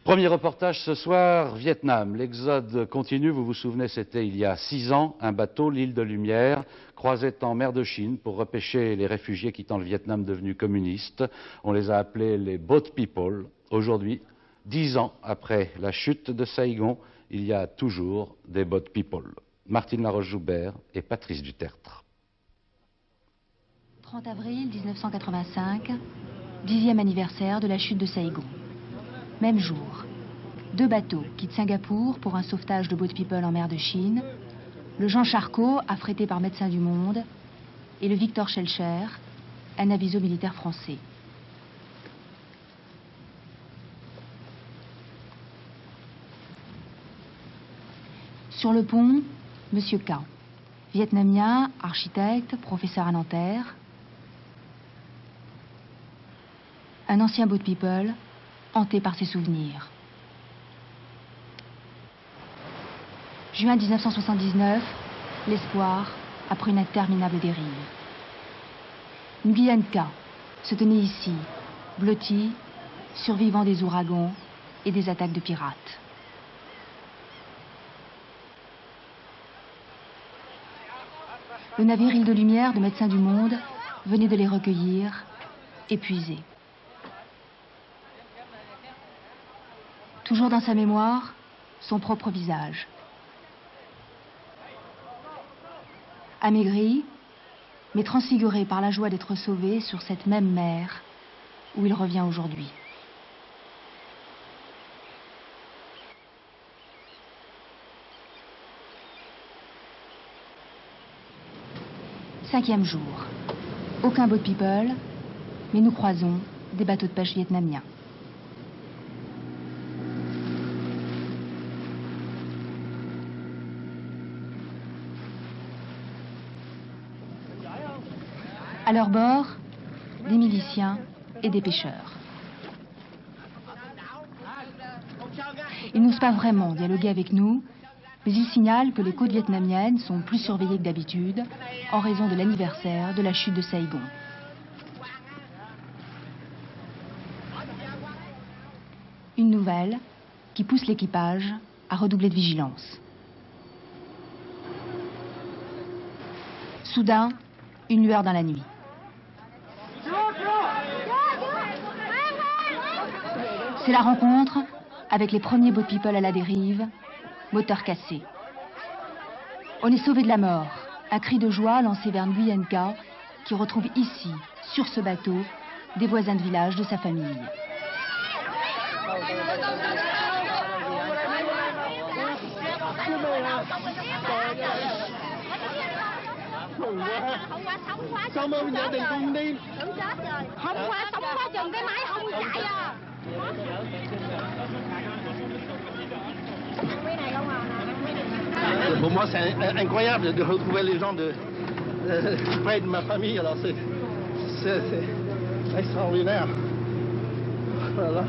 Premier reportage ce soir, Vietnam. L'exode continue, vous vous souvenez, c'était il y a 6 ans. Un bateau, l'île de Lumière, croisait en mer de Chine pour repêcher les réfugiés quittant le Vietnam devenu communiste. On les a appelés les Boat People. Aujourd'hui, 10 ans après la chute de Saïgon, il y a toujours des Boat People. Martine Laroche-Joubert et Patrice Dutertre. 30 avril 1985, 10e anniversaire de la chute de Saïgon. Même jour, 2 bateaux quittent Singapour pour un sauvetage de Boat People en mer de Chine, le Jean Charcot, affrété par Médecins du Monde, et le Victor Schellcher, un aviso militaire français. Sur le pont, Monsieur K, vietnamien, architecte, professeur à Nanterre, un ancien Boat People, hanté par ses souvenirs. Juin 1979, l'espoir après une interminable dérive. Nguyen K se tenait ici, blotti, survivant des ouragans et des attaques de pirates. Le navire Île de Lumière de Médecins du Monde venait de les recueillir, épuisés. Toujours dans sa mémoire, son propre visage. Amaigri, mais transfiguré par la joie d'être sauvé sur cette même mer où il revient aujourd'hui. Cinquième jour. Aucun Boat People, mais nous croisons des bateaux de pêche vietnamiens. À leur bord, des miliciens et des pêcheurs. Ils n'osent pas vraiment dialoguer avec nous, mais ils signalent que les côtes vietnamiennes sont plus surveillées que d'habitude en raison de l'anniversaire de la chute de Saïgon. Une nouvelle qui pousse l'équipage à redoubler de vigilance. Soudain, une lueur dans la nuit. C'est la rencontre avec les premiers Boat People à la dérive, moteur cassé. On est sauvé de la mort. Un cri de joie lancé vers Nguyen Ka, qui retrouve ici, sur ce bateau, des voisins de village de sa famille. Sao mà nhà đình con đi? Không qua sống qua chừng cái máy không chạy à. Pour moi, c'est incroyable de retrouver les gens près de ma famille. Alors c'est extraordinaire. Voilà.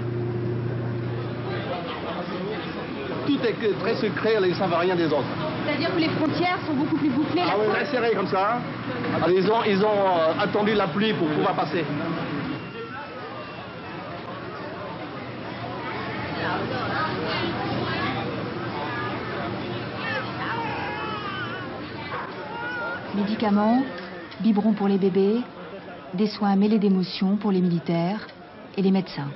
Tout est très secret, ils ne savent rien des autres. C'est-à-dire que les frontières sont beaucoup plus bouclées. Ah oui, très serré comme ça. Hein. Alors, ils ont attendu la pluie pour pouvoir passer. Médicaments, biberons pour les bébés, des soins mêlés d'émotions pour les militaires et les médecins.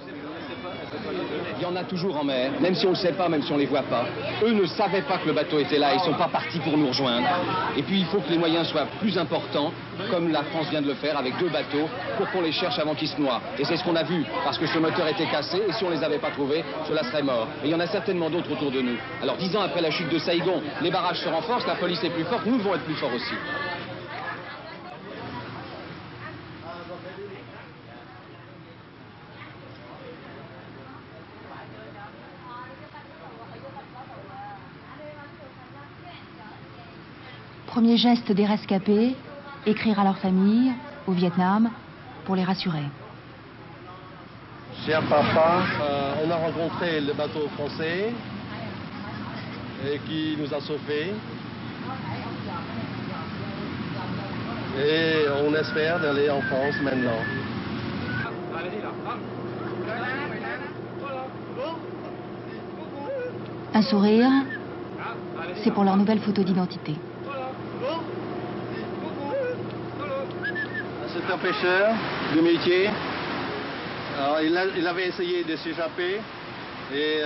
Il y en a toujours en mer, même si on ne le sait pas, même si on ne les voit pas. Eux ne savaient pas que le bateau était là, ils ne sont pas partis pour nous rejoindre. Et puis il faut que les moyens soient plus importants, comme la France vient de le faire avec 2 bateaux, pour qu'on les cherche avant qu'ils se noient. Et c'est ce qu'on a vu, parce que ce moteur était cassé, et si on ne les avait pas trouvés, cela serait mort. Et il y en a certainement d'autres autour de nous. Alors 10 ans après la chute de Saïgon, les barrages se renforcent, la police est plus forte, nous devons être plus forts aussi. Premier geste des rescapés, écrire à leur famille, au Vietnam, pour les rassurer. Cher papa, on a rencontré le bateau français et qui nous a sauvés. Et on espère d'aller en France maintenant. Un sourire, c'est pour leur nouvelle photo d'identité. C'est un pêcheur de métier. Alors, il avait essayé de s'échapper et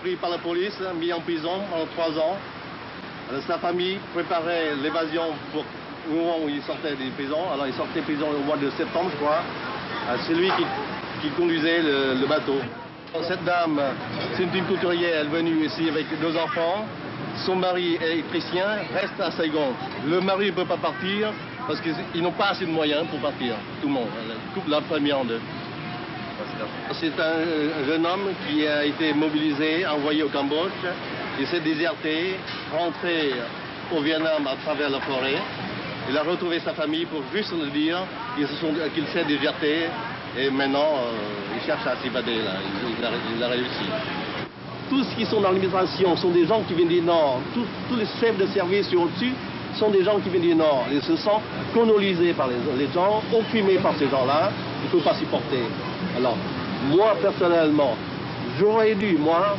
pris par la police, mis en prison pendant 3 ans. Alors, sa famille préparait l'évasion pour au moment où il sortait des prisons. Alors il sortait de prison au mois de septembre, je crois. C'est lui qui conduisait le bateau. Cette dame, c'est une couturière, elle est venue ici avec 2 enfants. Son mari est électricien, reste à Saigon. Le mari ne peut pas partir parce qu'ils n'ont pas assez de moyens pour partir. Tout le monde, coupe la famille en 2. C'est un jeune homme qui a été mobilisé, envoyé au Cambodge. Il s'est déserté, rentré au Vietnam à travers la forêt. Il a retrouvé sa famille pour juste le dire qu'il s'est déserté et maintenant il cherche à s'évader. Il a réussi. Tous ceux qui sont dans l'administration sont des gens qui viennent du Nord. Tous les chefs de service au-dessus sont des gens qui viennent du Nord. Ils se sentent colonisés par les gens, opprimés par ces gens-là. Ils ne peuvent pas supporter. Alors, moi personnellement, j'aurais dû, moi,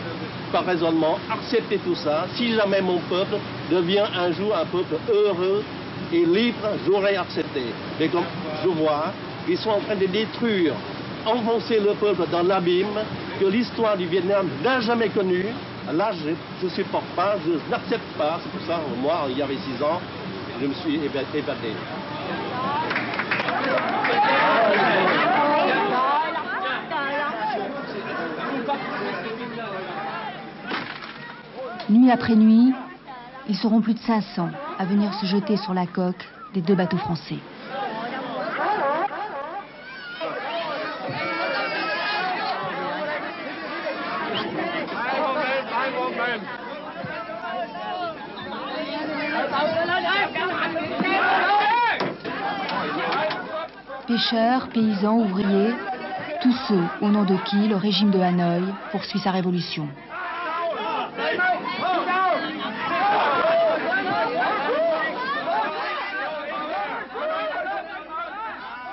par raisonnement, accepter tout ça. Si jamais mon peuple devient un jour un peuple heureux et libre, j'aurais accepté. Mais comme je vois, ils sont en train de détruire, enfoncer le peuple dans l'abîme que l'histoire du Vietnam n'a jamais connu. Là, je ne supporte pas, je n'accepte pas. C'est pour ça, moi, il y avait 6 ans, je me suis évadé. Nuit après nuit, ils seront plus de 500 à venir se jeter sur la coque des 2 bateaux français. Pêcheurs, paysans, ouvriers, tous ceux au nom de qui le régime de Hanoï poursuit sa révolution.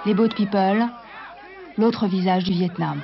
Les Boat People, l'autre visage du Vietnam.